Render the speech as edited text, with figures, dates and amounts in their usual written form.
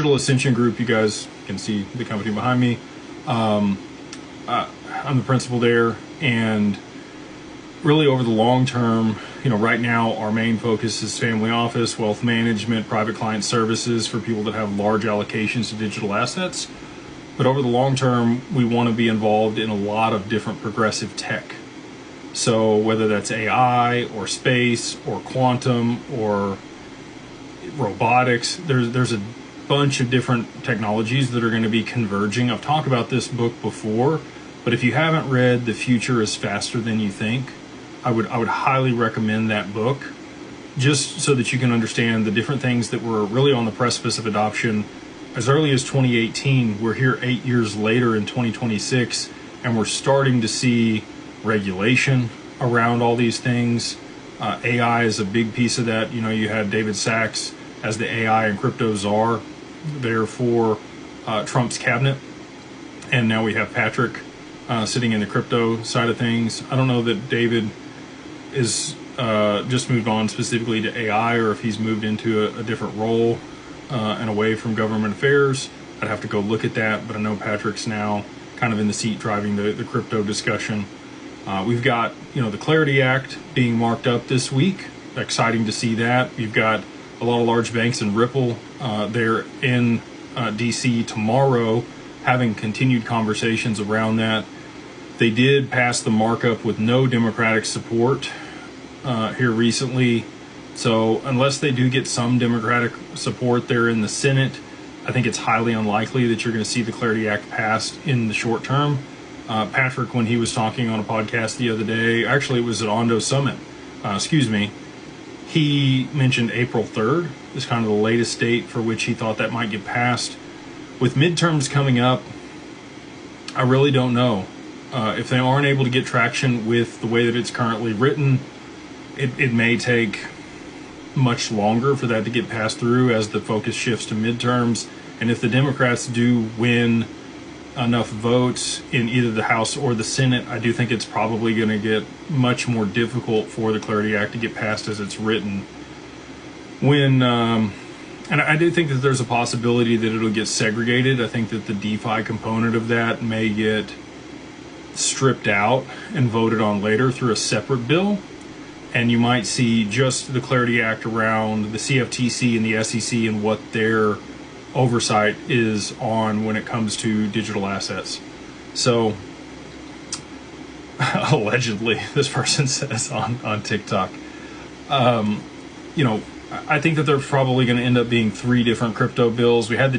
Ascension Group, you guys can see the company behind me. I'm the principal there, and really over the long term, right now our main focus is family office, wealth management, private client services for people that have large allocations to digital assets. But over the long term, we want to be involved in a lot of different progressive tech. So whether that's AI or space or quantum or robotics, there's a bunch of different technologies that are going to be converging. I've talked about this book before, but if you haven't read The Future is Faster Than You Think, I would highly recommend that book, just so that you can understand the different things that were really on the precipice of adoption as early as 2018. We're here 8 years later in 2026, and we're starting to see regulation around all these things. AI is a big piece of that. You had David Sachs as the AI and crypto czar there for Trump's cabinet, and now we have Patrick sitting in the crypto side of things. I don't know that David is just moved on specifically to AI, or if he's moved into a different role and away from government affairs. I'd have to go look at that, but I know Patrick's now kind of in the seat driving the crypto discussion. We've got the Clarity Act being marked up this week. Exciting to see that. You've got a lot of large banks and Ripple there in DC tomorrow, having continued conversations around that. They did pass the markup with no Democratic support here recently. So unless they do get some Democratic support there in the Senate, I think it's highly unlikely that you're going to see the Clarity Act passed in the short term. Patrick, when he was talking on a podcast the other day, actually it was at Ondo Summit, he mentioned April 3rd is kind of the latest date for which he thought that might get passed. With midterms coming up, I really don't know. If they aren't able to get traction with the way that it's currently written, it may take much longer for that to get passed through as the focus shifts to midterms. And if the Democrats do win enough votes in either the House or the Senate, I do think it's probably going to get much more difficult for the Clarity Act to get passed as it's written. And I do think that there's a possibility that it'll get segregated. I think that the DeFi component of that may get stripped out and voted on later through a separate bill. And you might see just the Clarity Act around the CFTC and the SEC and what their oversight is on when it comes to digital assets. So allegedly, this person says on TikTok, I think that there's probably going to end up being 3 different crypto bills. We had the